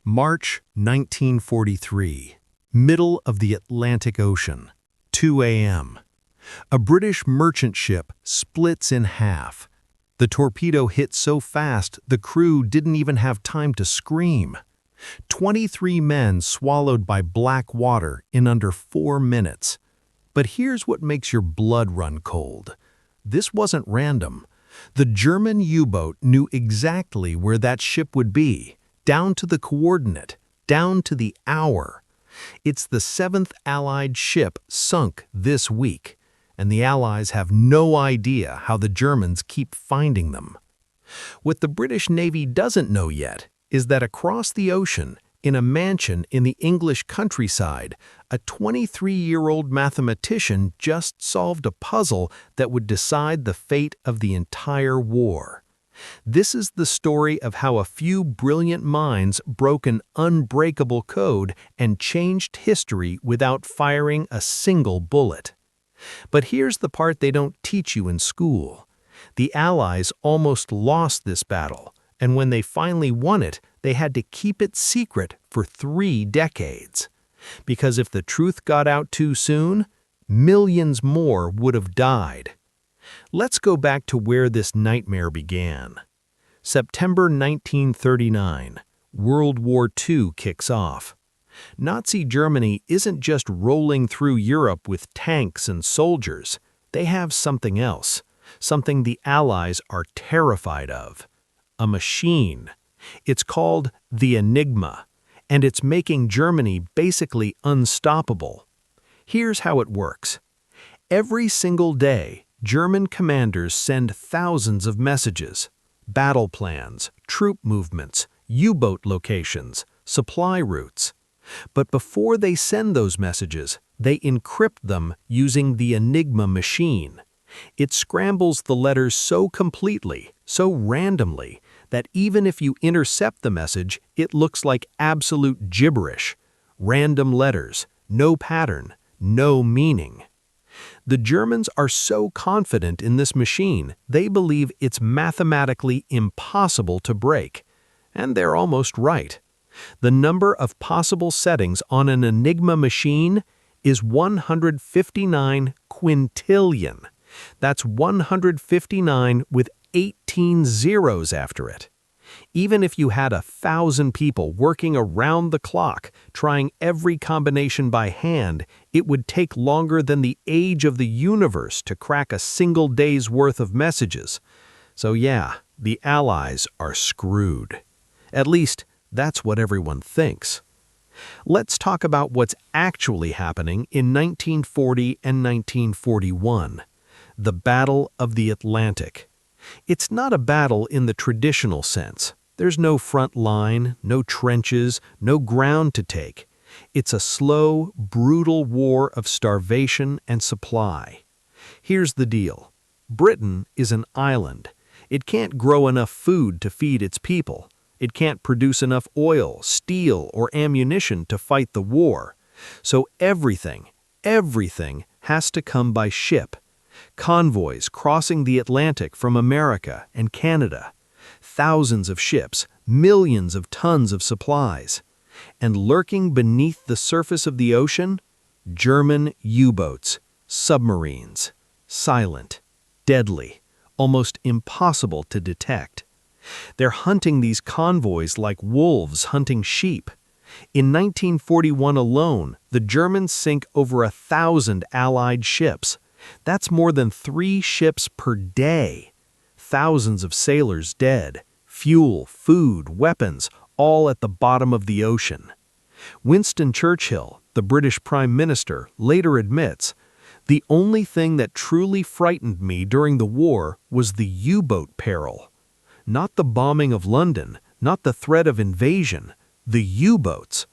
March 1943. Middle of the Atlantic Ocean. 2 a.m. A British merchant ship splits in half. The torpedo hit so fast the crew didn't even have time to scream. 23 men swallowed by black water in under 4 minutes. But here's what makes your blood run cold. This wasn't random. The German U-boat knew exactly where that ship would be, down to the coordinate, down to the hour. It's the 7th Allied ship sunk this week, and the Allies have no idea how the Germans keep finding them. What the British Navy doesn't know yet is that across the ocean, in a mansion in the English countryside, a 23-year-old mathematician just solved a puzzle that would decide the fate of the entire war. This is the story of how a few brilliant minds broke an unbreakable code and changed history without firing a single bullet. But here's the part they don't teach you in school. The Allies almost lost this battle, and when they finally won it, they had to keep it secret for 3 decades. Because if the truth got out too soon, millions more would have died. Let's go back to where this nightmare began. September 1939, World War II kicks off. Nazi Germany isn't just rolling through Europe with tanks and soldiers. They have something else, something the Allies are terrified of. A machine. It's called the Enigma, and it's making Germany basically unstoppable. Here's how it works. Every single day, German commanders send thousands of messages, battle plans, troop movements, U-boat locations, supply routes. But before they send those messages, they encrypt them using the Enigma machine. It scrambles the letters so completely, so randomly, that even if you intercept the message, it looks like absolute gibberish. Random letters, no pattern, no meaning. The Germans are so confident in this machine, they believe it's mathematically impossible to break. And they're almost right. The number of possible settings on an Enigma machine is 159 quintillion. That's 159 with 18 zeros after it. Even if you had 1,000 people working around the clock, trying every combination by hand, it would take longer than the age of the universe to crack a single day's worth of messages. So yeah, the Allies are screwed. At least, that's what everyone thinks. Let's talk about what's actually happening in 1940 and 1941. The Battle of the Atlantic. It's not a battle in the traditional sense. There's no front line, no trenches, no ground to take. It's a slow, brutal war of starvation and supply. Here's the deal. Britain is an island. It can't grow enough food to feed its people. It can't produce enough oil, steel, or ammunition to fight the war. So everything has to come by ship. Convoys crossing the Atlantic from America and Canada. Thousands of ships, millions of tons of supplies. And lurking beneath the surface of the ocean, German U-boats, submarines. Silent, deadly, almost impossible to detect. They're hunting these convoys like wolves hunting sheep. In 1941 alone, the Germans sink over 1,000 Allied ships. That's more than 3 ships per day. Thousands of sailors dead. Fuel, food, weapons, all at the bottom of the ocean. Winston Churchill, the British Prime Minister, later admits, "The only thing that truly frightened me during the war was the U-boat peril. Not the bombing of London, not the threat of invasion, the U-boats.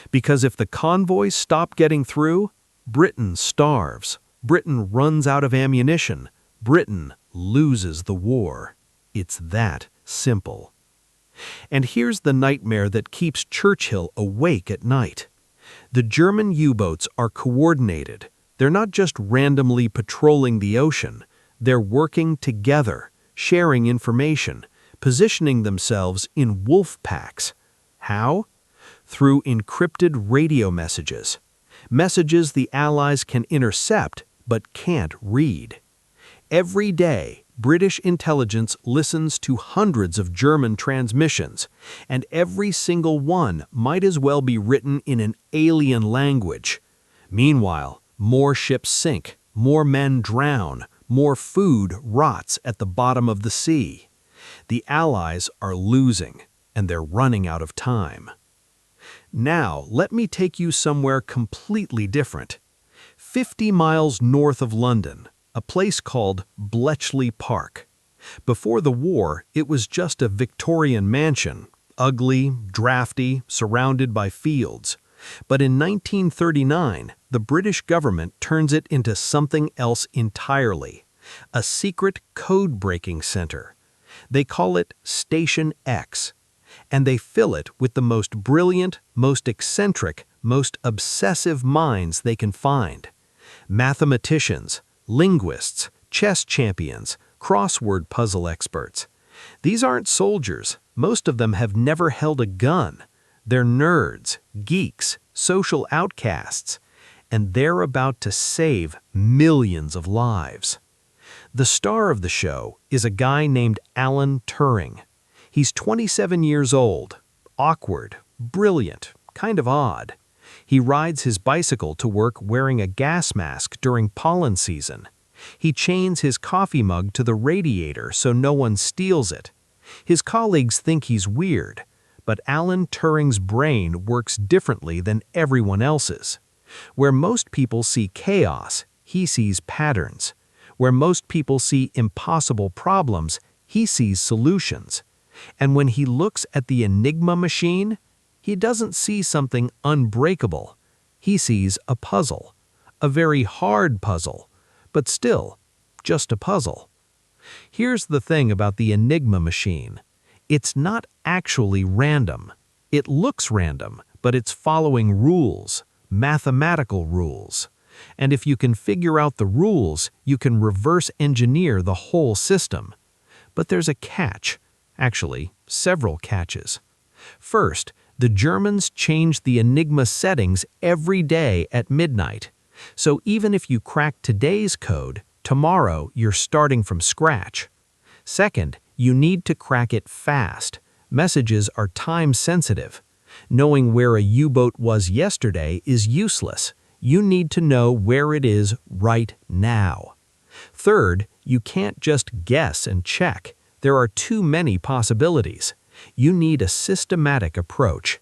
Because if the convoys stop getting through, Britain starves. Britain runs out of ammunition. Britain loses the war. It's that simple." And here's the nightmare that keeps Churchill awake at night. The German U-boats are coordinated. They're not just randomly patrolling the ocean. They're working together, sharing information, positioning themselves in wolf packs. How? through encrypted radio messages. Messages the Allies can intercept but can't read. Every day, British intelligence listens to hundreds of German transmissions, and every single one might as well be written in an alien language. Meanwhile, more ships sink, more men drown, more food rots at the bottom of the sea. The Allies are losing, and they're running out of time. Now, let me take you somewhere completely different. 50 miles north of London, a place called Bletchley Park. Before the war, it was just a Victorian mansion, ugly, drafty, surrounded by fields. But in 1939, the British government turns it into something else entirely, a secret code-breaking center. They call it Station X, and they fill it with the most brilliant, most eccentric, most obsessive minds they can find. Mathematicians, linguists, chess champions, crossword puzzle experts. These aren't soldiers. Most of them have never held a gun. They're nerds, geeks, social outcasts, and they're about to save millions of lives. The star of the show is a guy named Alan Turing. He's 27 years old, awkward, brilliant, kind of odd. He rides his bicycle to work wearing a gas mask during pollen season. He chains his coffee mug to the radiator so no one steals it. His colleagues think he's weird, but Alan Turing's brain works differently than everyone else's. Where most people see chaos, he sees patterns. Where most people see impossible problems, he sees solutions. And when he looks at the Enigma machine, he doesn't see something unbreakable. He sees a puzzle, a very hard puzzle, but still, just a puzzle. Here's the thing about the Enigma machine. It's not actually random. It looks random, but it's following rules, mathematical rules. And if you can figure out the rules, you can reverse engineer the whole system. But there's a catch. Actually, several catches. First, the Germans change the Enigma settings every day at midnight. So even if you crack today's code, tomorrow you're starting from scratch. Second, you need to crack it fast. Messages are time-sensitive. Knowing where a U-boat was yesterday is useless. You need to know where it is right now. Third, you can't just guess and check. There are too many possibilities. You need a systematic approach.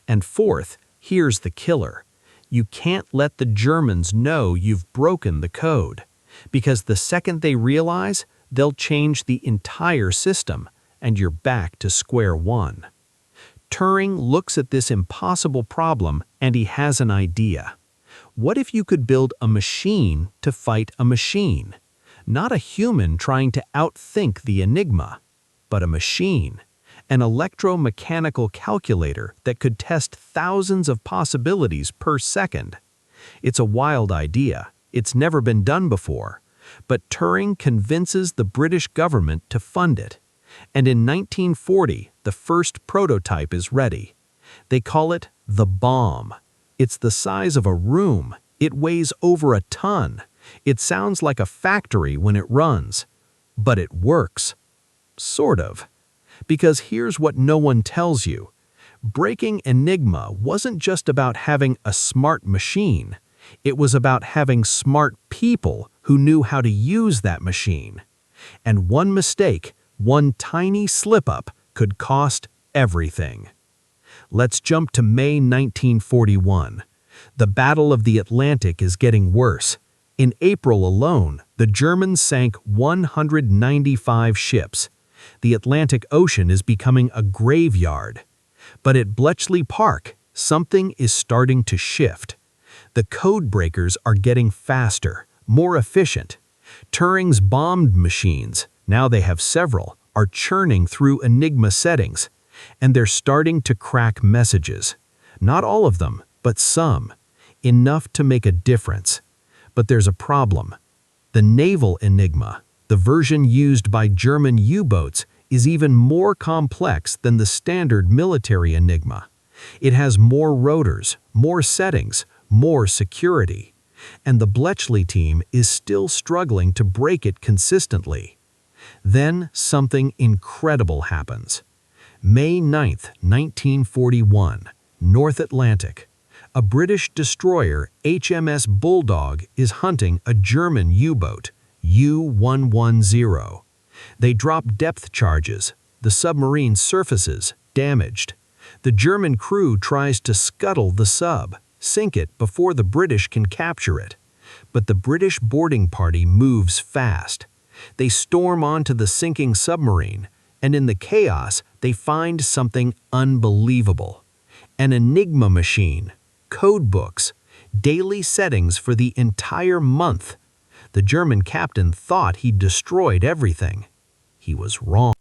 And fourth, here's the killer. You can't let the Germans know you've broken the code, because the second they realize, they'll change the entire system, and you're back to square one. Turing looks at this impossible problem, and he has an idea. What if you could build a machine to fight a machine? Not a human trying to outthink the Enigma, but a machine. An electromechanical calculator that could test thousands of possibilities per second. It's a wild idea. It's never been done before. But Turing convinces the British government to fund it. And in 1940, the first prototype is ready. They call it the bomb. It's the size of a room. It weighs over a ton. It sounds like a factory when it runs. But it works. Sort of. Because here's what no one tells you. Breaking Enigma wasn't just about having a smart machine. It was about having smart people who knew how to use that machine. And one mistake, one tiny slip-up, could cost everything. Let's jump to May 1941. The Battle of the Atlantic is getting worse. In April alone, the Germans sank 195 ships. The Atlantic Ocean is becoming a graveyard. But at Bletchley Park, something is starting to shift. The codebreakers are getting faster, more efficient. Turing's bombed machines, now they have several, are churning through Enigma settings, and they're starting to crack messages. Not all of them, but some. Enough to make a difference. But there's a problem. The naval Enigma, the version used by German U-boats, is even more complex than the standard military Enigma. It has more rotors, more settings, more security. And the Bletchley team is still struggling to break it consistently. Then something incredible happens. May 9th, 1941, North Atlantic. A British destroyer, HMS Bulldog, is hunting a German U-boat, U-110. They drop depth charges. The submarine surfaces, damaged. The German crew tries to scuttle the sub, sink it before the British can capture it. But the British boarding party moves fast. They storm onto the sinking submarine, and in the chaos, they find something unbelievable. An Enigma machine, code books, daily settings for the entire month. The German captain thought he'd destroyed everything. He was wrong.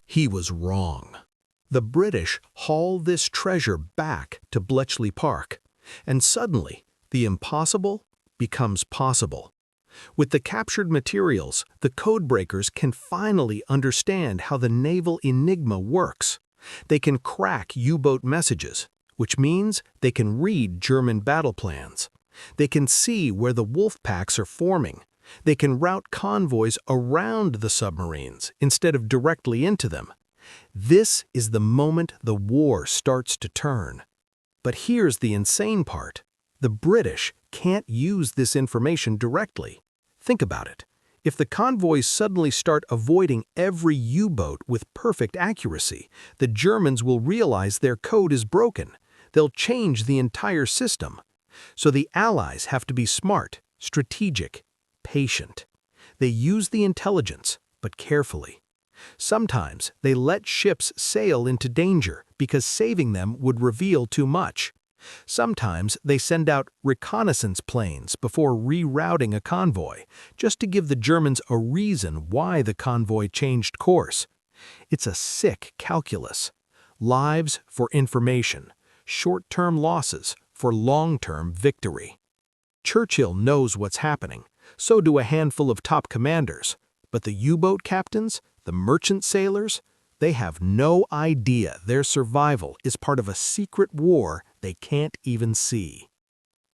The British haul this treasure back to Bletchley Park, and suddenly, the impossible becomes possible. With the captured materials, the codebreakers can finally understand how the naval Enigma works. They can crack U-boat messages, which means they can read German battle plans. They can see where the wolf packs are forming. They can route convoys around the submarines instead of directly into them. This is the moment the war starts to turn. But here's the insane part. The British can't use this information directly. Think about it. If the convoys suddenly start avoiding every U-boat with perfect accuracy, the Germans will realize their code is broken. They'll change the entire system. So the Allies have to be smart, strategic, patient. They use the intelligence, but carefully. Sometimes they let ships sail into danger because saving them would reveal too much. Sometimes they send out reconnaissance planes before rerouting a convoy, just to give the Germans a reason why the convoy changed course. It's a sick calculus. Lives for information, short-term losses for long-term victory. Churchill knows what's happening, so do a handful of top commanders, but the U-boat captains, the merchant sailors, they have no idea their survival is part of a secret war they can't even see.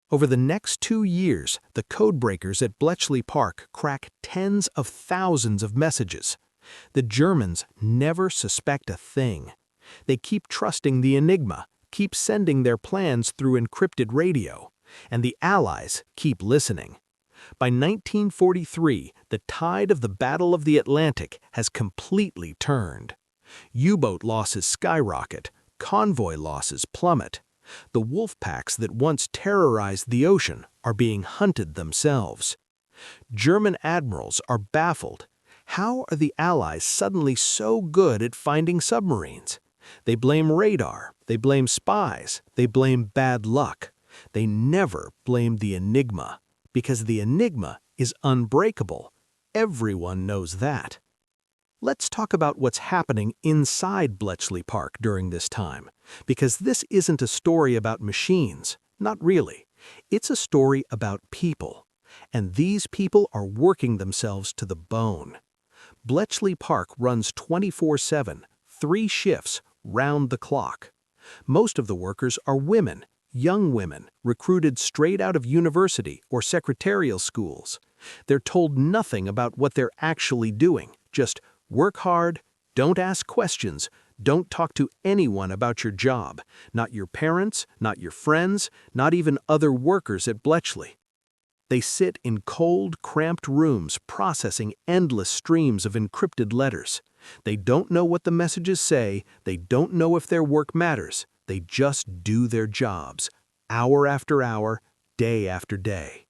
Over the next 2 years, the codebreakers at Bletchley Park crack tens of thousands of messages. The Germans never suspect a thing. They keep trusting the Enigma, keep sending their plans through encrypted radio, and the Allies keep listening. By 1943, the tide of the Battle of the Atlantic has completely turned. U-boat losses skyrocket, convoy losses plummet. The wolf packs that once terrorized the ocean are being hunted themselves. German admirals are baffled. How are the Allies suddenly so good at finding submarines? They blame radar, they blame spies, they blame bad luck. They never blame the Enigma, because the Enigma is unbreakable. Everyone knows that. Let's talk about what's happening inside Bletchley Park during this time, because this isn't a story about machines, not really. It's a story about people, and these people are working themselves to the bone. Bletchley Park runs 24/7, 3 shifts, round the clock. Most of the workers are women, young women, recruited straight out of university or secretarial schools. They're told nothing about what they're actually doing, just work hard, don't ask questions, don't talk to anyone about your job, not your parents, not your friends, not even other workers at Bletchley. They sit in cold, cramped rooms processing endless streams of encrypted letters. They don't know what the messages say, they don't know if their work matters, they just do their jobs, hour after hour, day after day.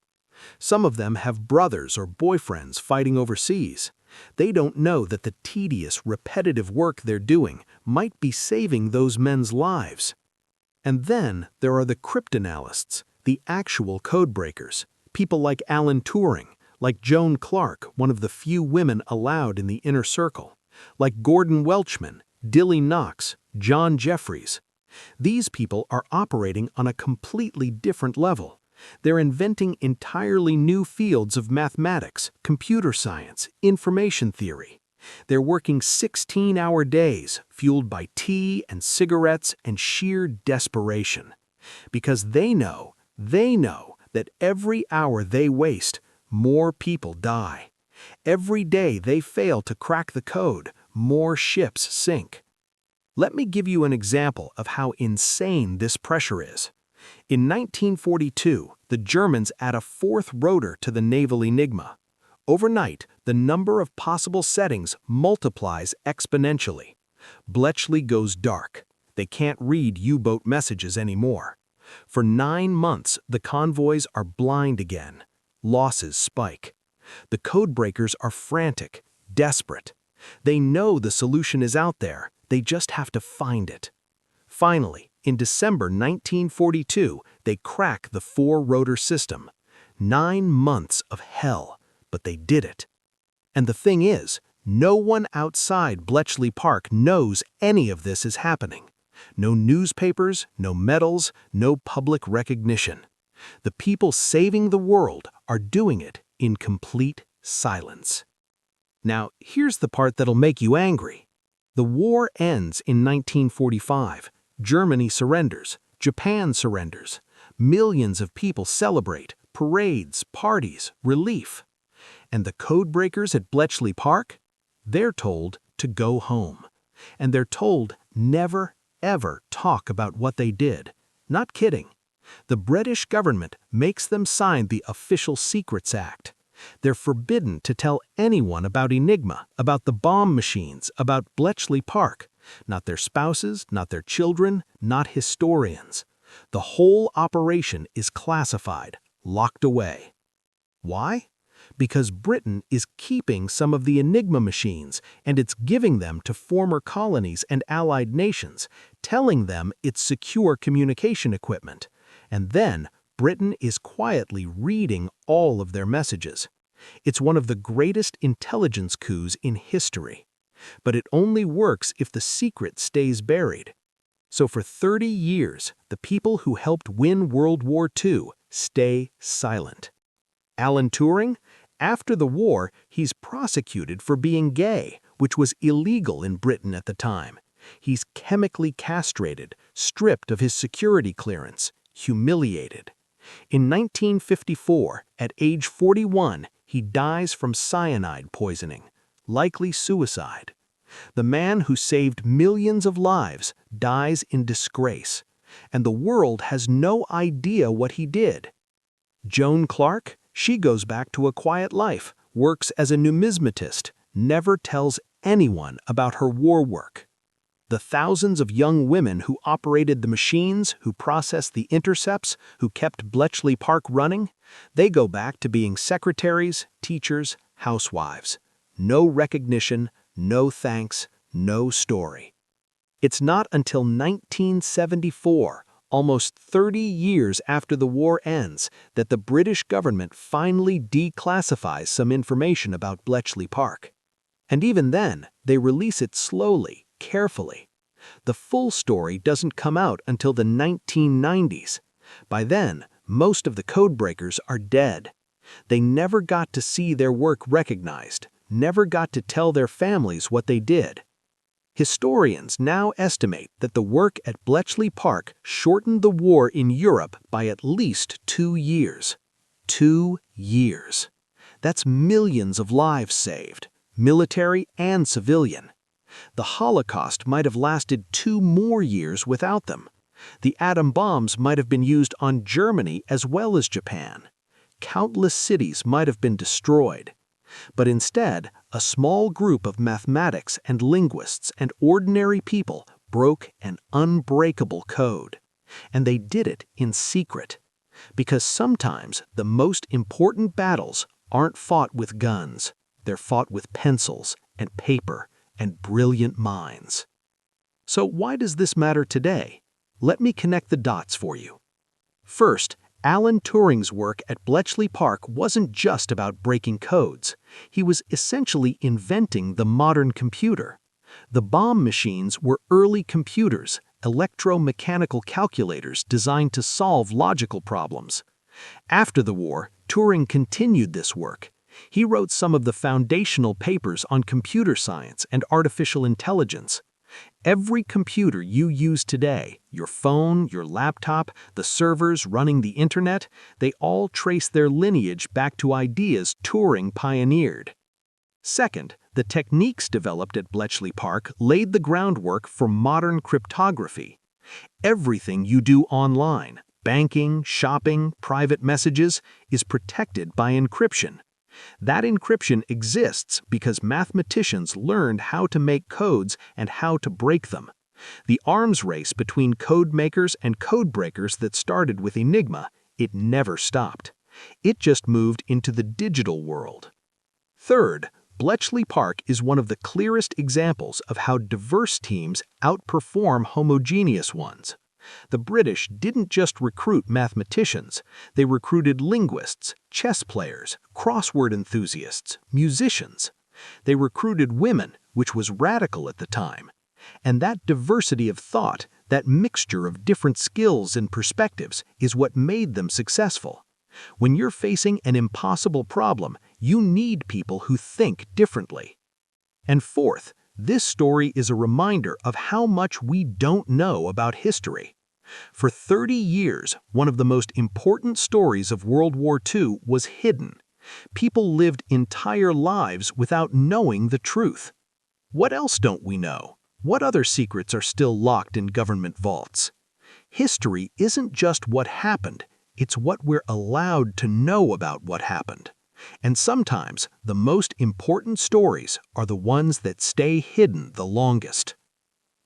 Some of them have brothers or boyfriends fighting overseas. They don't know that the tedious, repetitive work they're doing might be saving those men's lives. And then there are the cryptanalysts, the actual codebreakers, people like Alan Turing, like Joan Clark, one of the few women allowed in the inner circle, like Gordon Welchman, Dilly Knox, John Jeffries. These people are operating on a completely different level. They're inventing entirely new fields of mathematics, computer science, information theory. They're working 16-hour days, fueled by tea and cigarettes and sheer desperation. Because they know that every hour they waste, more people die. Every day they fail to crack the code, more ships sink. Let me give you an example of how insane this pressure is. In 1942, the Germans add a fourth rotor to the naval Enigma. Overnight, the number of possible settings multiplies exponentially. Bletchley goes dark. They can't read U-boat messages anymore. For 9 months, the convoys are blind again. Losses spike. The codebreakers are frantic, desperate. They know the solution is out there. They just have to find it. Finally, in December 1942, they crack the 4-rotor system. 9 months of hell, but they did it. And the thing is, no one outside Bletchley Park knows any of this is happening. No newspapers, no medals, no public recognition. The people saving the world are doing it in complete silence. Now, here's the part that'll make you angry. The war ends in 1945. Germany surrenders. Japan surrenders. Millions of people celebrate. Parades, parties, relief. And the codebreakers at Bletchley Park? They're told to go home. And they're told never, ever talk about what they did. Not kidding. The British government makes them sign the Official Secrets Act. They're forbidden to tell anyone about Enigma, about the bomb machines, about Bletchley Park. Not their spouses, not their children, not historians. The whole operation is classified, locked away. Why? Because Britain is keeping some of the Enigma machines and it's giving them to former colonies and allied nations, telling them it's secure communication equipment. And then Britain is quietly reading all of their messages. It's one of the greatest intelligence coups in history. But it only works if the secret stays buried. So for 30 years, the people who helped win World War II stay silent. Alan Turing? After the war, he's prosecuted for being gay, which was illegal in Britain at the time. He's chemically castrated, stripped of his security clearance, humiliated. In 1954, at age 41, he dies from cyanide poisoning, likely suicide. The man who saved millions of lives dies in disgrace, and the world has no idea what he did. Joan Clark? She goes back to a quiet life, works as a numismatist, never tells anyone about her war work. The thousands of young women who operated the machines, who processed the intercepts, who kept Bletchley Park running, they go back to being secretaries, teachers, housewives. No recognition, no thanks, no story. It's not until 1974, almost 30 years after the war ends, that the British government finally declassifies some information about Bletchley Park. And even then, they release it slowly, carefully. The full story doesn't come out until the 1990s. By then, most of the codebreakers are dead. They never got to see their work recognized, never got to tell their families what they did. Historians now estimate that the work at Bletchley Park shortened the war in Europe by at least 2 years. 2 years. That's millions of lives saved, military and civilian. The Holocaust might have lasted 2 more years without them. The atom bombs might have been used on Germany as well as Japan. Countless cities might have been destroyed. But instead, a small group of mathematics and linguists and ordinary people broke an unbreakable code. And they did it in secret. Because sometimes the most important battles aren't fought with guns. They're fought with pencils and paper and brilliant minds. So why does this matter today? Let me connect the dots for you. First, Alan Turing's work at Bletchley Park wasn't just about breaking codes. He was essentially inventing the modern computer. The bomb machines were early computers, electromechanical calculators designed to solve logical problems. After the war, Turing continued this work. He wrote some of the foundational papers on computer science and artificial intelligence. Every computer you use today, your phone, your laptop, the servers running the internet, they all trace their lineage back to ideas Turing pioneered. Second, the techniques developed at Bletchley Park laid the groundwork for modern cryptography. Everything you do online, banking, shopping, private messages, is protected by encryption. That encryption exists because mathematicians learned how to make codes and how to break them. The arms race between code makers and code breakers that started with Enigma, it never stopped. It just moved into the digital world. Third, Bletchley Park is one of the clearest examples of how diverse teams outperform homogeneous ones. The British didn't just recruit mathematicians, they recruited linguists, chess players, crossword enthusiasts, musicians. They recruited women, which was radical at the time. And that diversity of thought, that mixture of different skills and perspectives, is what made them successful. When you're facing an impossible problem, you need people who think differently. And fourth, this story is a reminder of how much we don't know about history. For 30 years, one of the most important stories of World War II was hidden. People lived entire lives without knowing the truth. What else don't we know? What other secrets are still locked in government vaults? History isn't just what happened, it's what we're allowed to know about what happened. And sometimes, the most important stories are the ones that stay hidden the longest.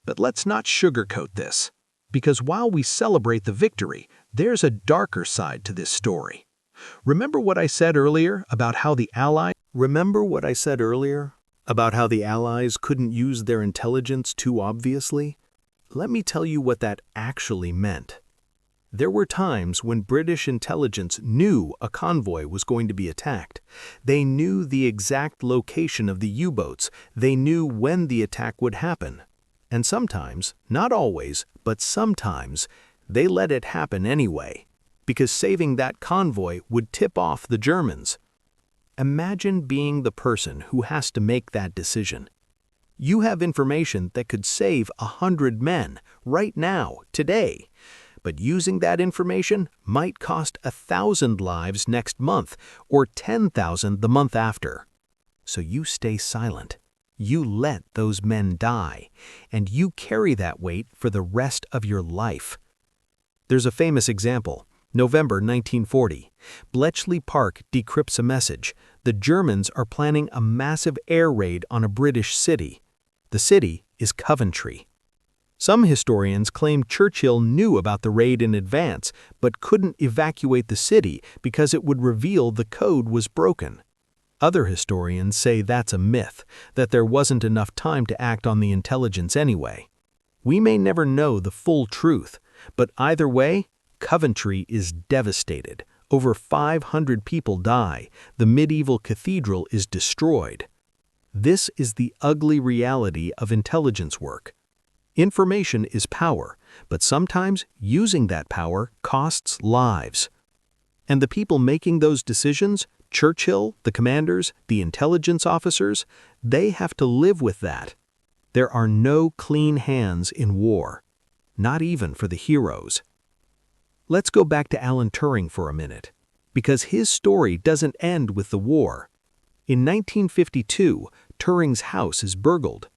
But let's not sugarcoat this, because while we celebrate the victory, there's a darker side to this story. Remember what I said earlier about how the Allies couldn't use their intelligence too obviously? Let me tell you what that actually meant. There were times when British intelligence knew a convoy was going to be attacked. They knew the exact location of the U-boats. They knew when the attack would happen. And sometimes, not always, but sometimes, they let it happen anyway, because saving that convoy would tip off the Germans. Imagine being the person who has to make that decision. You have information that could save 100 men right now, today. But using that information might cost 1,000 lives next month or 10,000 the month after. So you stay silent. You let those men die, and you carry that weight for the rest of your life. There's a famous example. November 1940. Bletchley Park decrypts a message. The Germans are planning a massive air raid on a British city. The city is Coventry. Some historians claim Churchill knew about the raid in advance, but couldn't evacuate the city because it would reveal the code was broken. Other historians say that's a myth, that there wasn't enough time to act on the intelligence anyway. We may never know the full truth, but either way, Coventry is devastated. Over 500 people die. The medieval cathedral is destroyed. This is the ugly reality of intelligence work. Information is power, but sometimes using that power costs lives. And the people making those decisions, Churchill, the commanders, the intelligence officers, they have to live with that. There are no clean hands in war, not even for the heroes. Let's go back to Alan Turing for a minute, because his story doesn't end with the war. In 1952, Turing's house is burgled.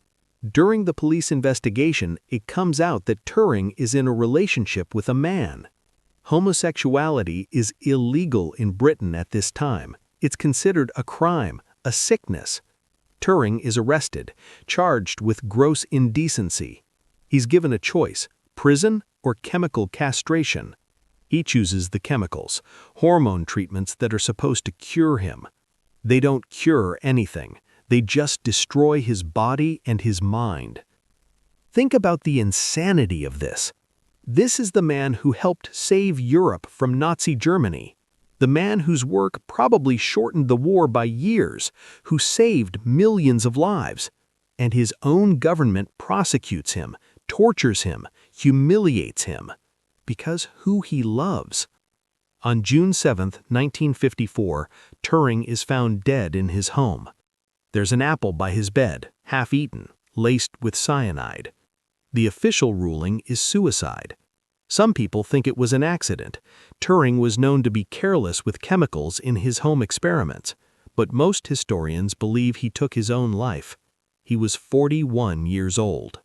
During the police investigation, it comes out that Turing is in a relationship with a man. Homosexuality is illegal in Britain at this time. It's considered a crime, a sickness. Turing is arrested, charged with gross indecency. He's given a choice, prison or chemical castration. He chooses the chemicals, hormone treatments that are supposed to cure him. They don't cure anything. They just destroy his body and his mind. Think about the insanity of this. This is the man who helped save Europe from Nazi Germany. The man whose work probably shortened the war by years, who saved millions of lives. And his own government prosecutes him, tortures him, humiliates him, because who he loves. On June 7, 1954, Turing is found dead in his home. There's an apple by his bed, half eaten, laced with cyanide. The official ruling is suicide. Some people think it was an accident. Turing was known to be careless with chemicals in his home experiments, but most historians believe he took his own life. He was 41 years old.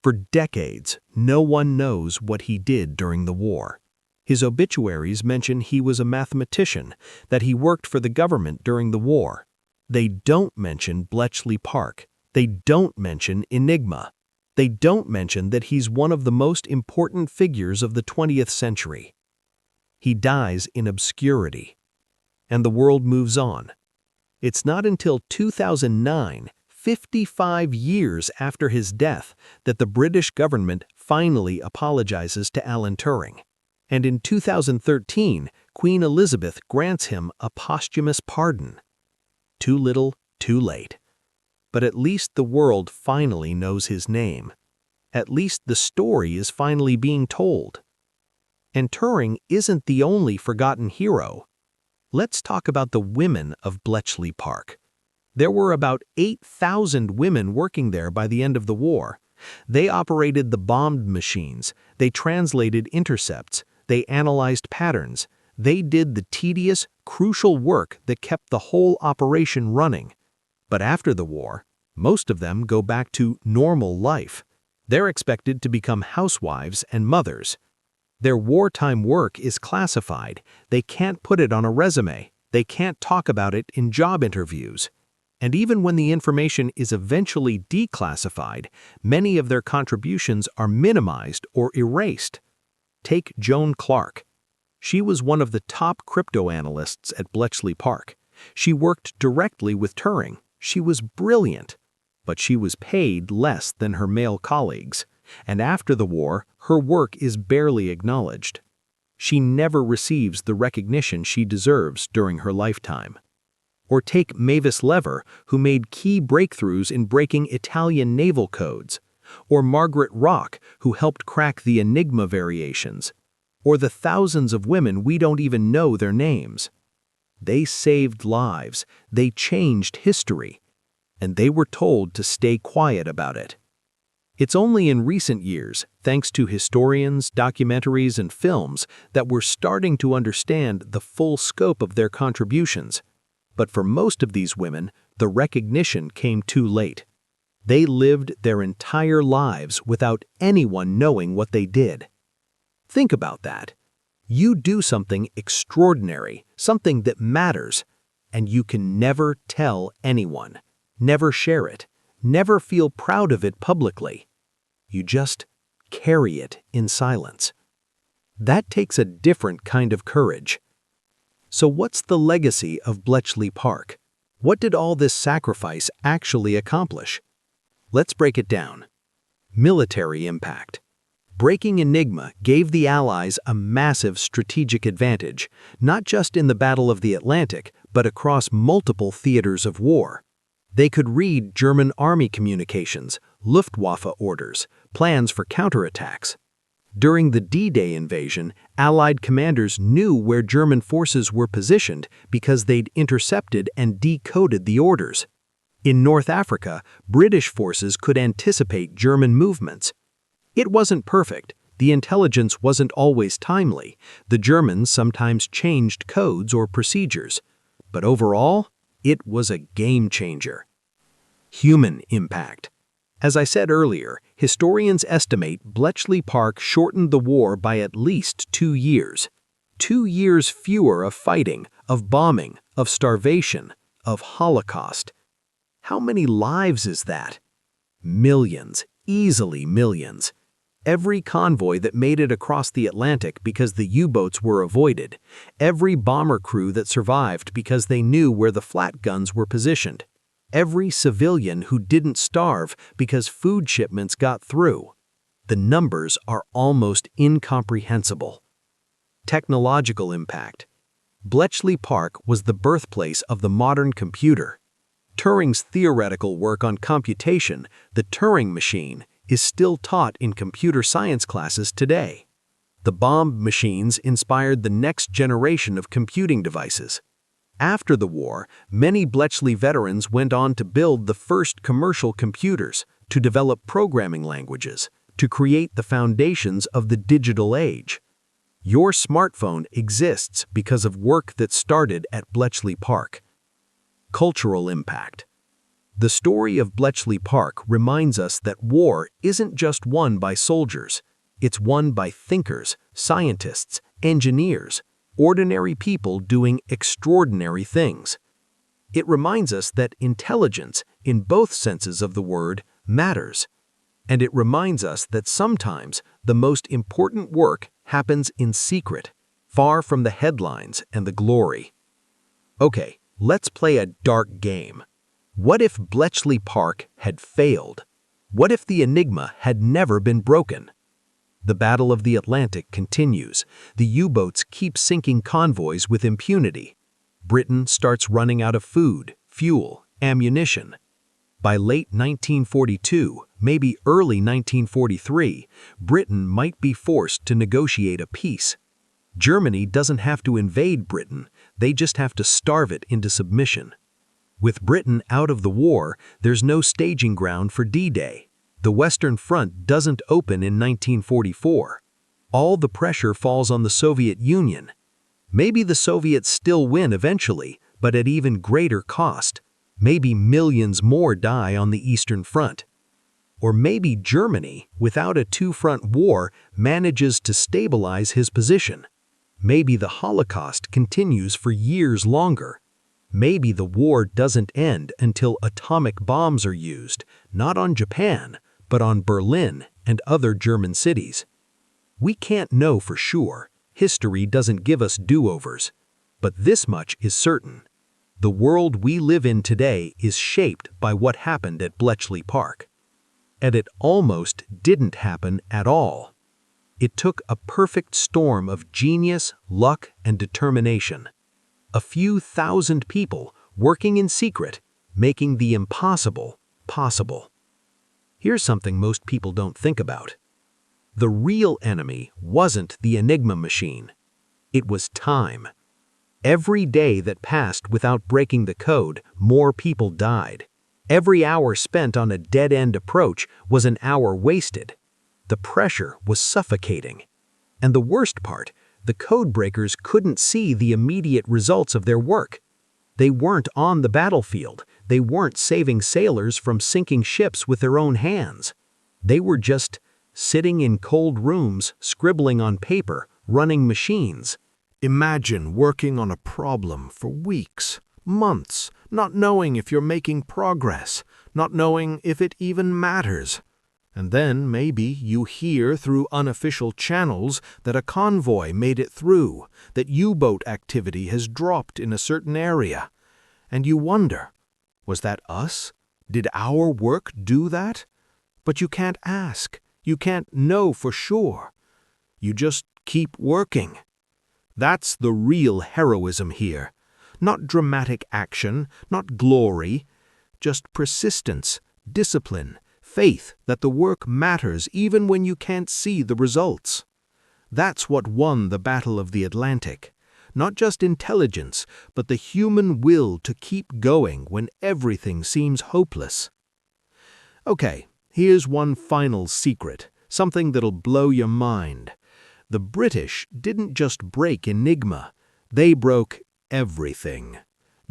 For decades, no one knows what he did during the war. His obituaries mention he was a mathematician, that he worked for the government during the war. They don't mention Bletchley Park. They don't mention Enigma. They don't mention that he's one of the most important figures of the 20th century. He dies in obscurity. And the world moves on. It's not until 2009, 55 years after his death, that the British government finally apologizes to Alan Turing. And in 2013, Queen Elizabeth grants him a posthumous pardon. Too little, too late. But at least the world finally knows his name. At least the story is finally being told. And Turing isn't the only forgotten hero. Let's talk about the women of Bletchley Park. There were about 8,000 women working there by the end of the war. They operated the bomb machines, they translated intercepts, they analyzed patterns, they did the tedious, crucial work that kept the whole operation running. But after the war, most of them go back to normal life. They're expected to become housewives and mothers. Their wartime work is classified. They can't put it on a resume. They can't talk about it in job interviews. And even when the information is eventually declassified, many of their contributions are minimized or erased. Take Joan Clark. She was one of the top crypto analysts at Bletchley Park. She worked directly with Turing. She was brilliant, but she was paid less than her male colleagues. And after the war, her work is barely acknowledged. She never receives the recognition she deserves during her lifetime. Or take Mavis Lever, who made key breakthroughs in breaking Italian naval codes. Or Margaret Rock, who helped crack the Enigma variations. Or the thousands of women we don't even know their names. They saved lives, they changed history, and they were told to stay quiet about it. It's only in recent years, thanks to historians, documentaries, and films, that we're starting to understand the full scope of their contributions. But for most of these women, the recognition came too late. They lived their entire lives without anyone knowing what they did. Think about that. You do something extraordinary, something that matters, and you can never tell anyone, never share it, never feel proud of it publicly. You just carry it in silence. That takes a different kind of courage. So what's the legacy of Bletchley Park? What did all this sacrifice actually accomplish? Let's break it down. Military impact. Breaking Enigma gave the Allies a massive strategic advantage, not just in the Battle of the Atlantic, but across multiple theaters of war. They could read German army communications, Luftwaffe orders, plans for counterattacks. During the D-Day invasion, Allied commanders knew where German forces were positioned because they'd intercepted and decoded the orders. In North Africa, British forces could anticipate German movements. It wasn't perfect. The intelligence wasn't always timely. The Germans sometimes changed codes or procedures. But overall, it was a game changer. Human impact. As I said earlier, historians estimate Bletchley Park shortened the war by at least 2 years. 2 years fewer of fighting, of bombing, of starvation, of Holocaust. How many lives is that? Millions, easily millions. Every convoy that made it across the Atlantic because the U-boats were avoided. Every bomber crew that survived because they knew where the flat guns were positioned. Every civilian who didn't starve because food shipments got through. The numbers are almost incomprehensible. Technological impact. Bletchley Park was the birthplace of the modern computer. Turing's theoretical work on computation, the Turing machine, is still taught in computer science classes today. The bomb machines inspired the next generation of computing devices. After the war, many Bletchley veterans went on to build the first commercial computers, to develop programming languages, to create the foundations of the digital age. Your smartphone exists because of work that started at Bletchley Park. Cultural impact. The story of Bletchley Park reminds us that war isn't just won by soldiers. It's won by thinkers, scientists, engineers, ordinary people doing extraordinary things. It reminds us that intelligence, in both senses of the word, matters. And it reminds us that sometimes the most important work happens in secret, far from the headlines and the glory. Okay, let's play a dark game. What if Bletchley Park had failed? What if the Enigma had never been broken? The Battle of the Atlantic continues. The U-boats keep sinking convoys with impunity. Britain starts running out of food, fuel, ammunition. By late 1942, maybe early 1943, Britain might be forced to negotiate a peace. Germany doesn't have to invade Britain, they just have to starve it into submission. With Britain out of the war, there's no staging ground for D-Day. The Western Front doesn't open in 1944. All the pressure falls on the Soviet Union. Maybe the Soviets still win eventually, but at even greater cost. Maybe millions more die on the Eastern Front. Or maybe Germany, without a two-front war, manages to stabilize his position. Maybe the Holocaust continues for years longer. Maybe the war doesn't end until atomic bombs are used, not on Japan, but on Berlin and other German cities. We can't know for sure. History doesn't give us do-overs. But this much is certain. The world we live in today is shaped by what happened at Bletchley Park. And it almost didn't happen at all. It took a perfect storm of genius, luck, and determination. A few thousand people working in secret, making the impossible possible. Here's something most people don't think about. The real enemy wasn't the Enigma machine. It was time. Every day that passed without breaking the code, more people died. Every hour spent on a dead-end approach was an hour wasted. The pressure was suffocating. And the worst part, the codebreakers couldn't see the immediate results of their work. They weren't on the battlefield. They weren't saving sailors from sinking ships with their own hands. They were just sitting in cold rooms, scribbling on paper, running machines. Imagine working on a problem for weeks, months, not knowing if you're making progress, not knowing if it even matters. And then maybe you hear through unofficial channels that a convoy made it through, that U-boat activity has dropped in a certain area. And you wonder, was that us? Did our work do that? But you can't ask. You can't know for sure. You just keep working. That's the real heroism here. Not dramatic action, not glory, just persistence, discipline, faith that the work matters even when you can't see the results. That's what won the Battle of the Atlantic. Not just intelligence, but the human will to keep going when everything seems hopeless. Okay, here's one final secret, something that'll blow your mind. The British didn't just break Enigma, they broke everything.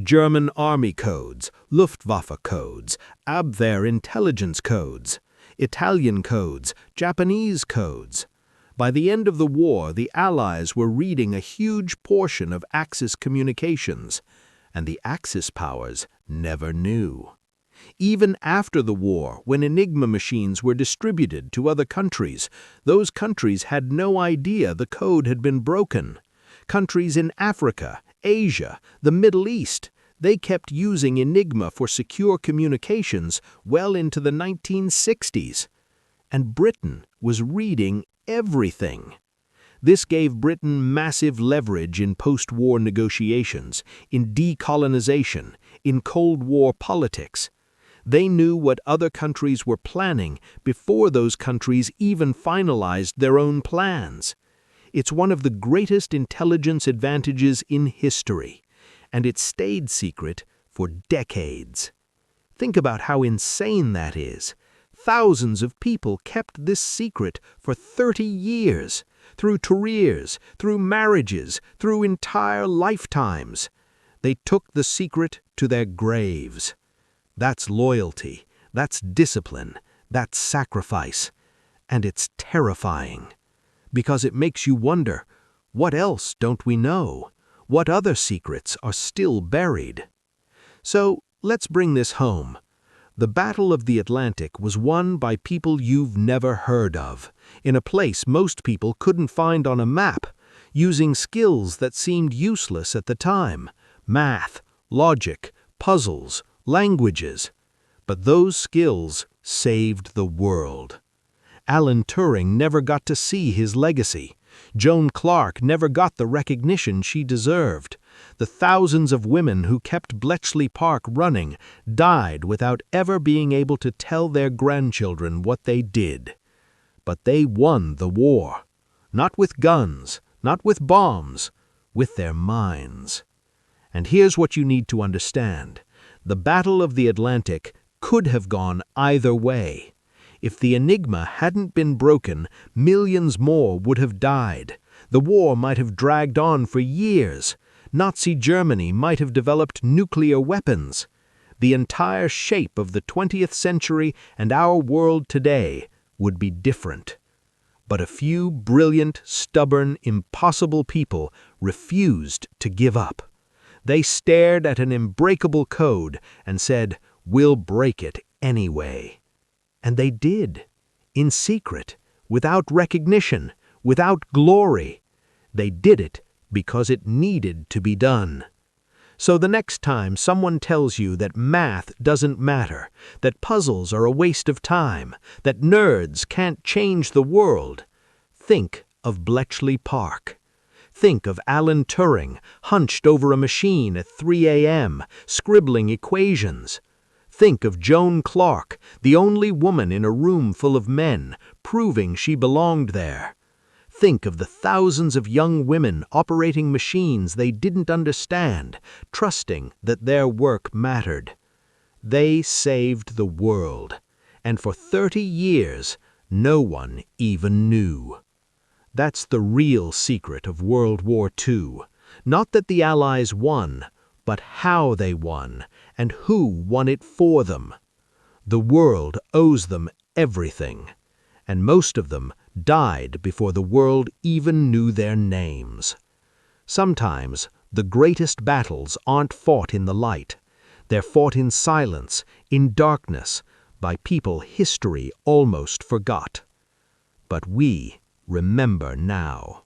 German army codes, Luftwaffe codes, Abwehr intelligence codes, Italian codes, Japanese codes. By the end of the war, the Allies were reading a huge portion of Axis communications, and the Axis powers never knew. Even after the war, when Enigma machines were distributed to other countries, those countries had no idea the code had been broken. Countries in Africa, Asia, the Middle East, they kept using Enigma for secure communications well into the 1960s. And Britain was reading everything. This gave Britain massive leverage in post-war negotiations, in decolonization, in Cold War politics. They knew what other countries were planning before those countries even finalized their own plans. It's one of the greatest intelligence advantages in history, and it stayed secret for decades. Think about how insane that is. Thousands of people kept this secret for 30 years, through careers, through marriages, through entire lifetimes. They took the secret to their graves. That's loyalty, that's discipline, that's sacrifice, and it's terrifying. Because it makes you wonder, what else don't we know? What other secrets are still buried? So, let's bring this home. The Battle of the Atlantic was won by people you've never heard of, in a place most people couldn't find on a map, using skills that seemed useless at the time: math, logic, puzzles, languages. But those skills saved the world. Alan Turing never got to see his legacy. Joan Clark never got the recognition she deserved. The thousands of women who kept Bletchley Park running died without ever being able to tell their grandchildren what they did. But they won the war. Not with guns, not with bombs, with their minds. And here's what you need to understand. The Battle of the Atlantic could have gone either way. If the Enigma hadn't been broken, millions more would have died. The war might have dragged on for years. Nazi Germany might have developed nuclear weapons. The entire shape of the 20th century and our world today would be different. But a few brilliant, stubborn, impossible people refused to give up. They stared at an unbreakable code and said, "We'll break it anyway." And they did, in secret, without recognition, without glory. They did it because it needed to be done. So the next time someone tells you that math doesn't matter, that puzzles are a waste of time, that nerds can't change the world, think of Bletchley Park. Think of Alan Turing, hunched over a machine at 3 a.m., scribbling equations. Think of Joan Clark, the only woman in a room full of men, proving she belonged there. Think of the thousands of young women operating machines they didn't understand, trusting that their work mattered. They saved the world, and for 30 years, no one even knew. That's the real secret of World War II. Not that the Allies won, but how they won, and who won it for them. The world owes them everything, and most of them died before the world even knew their names. Sometimes the greatest battles aren't fought in the light. They're fought in silence, in darkness, by people history almost forgot. But we remember now.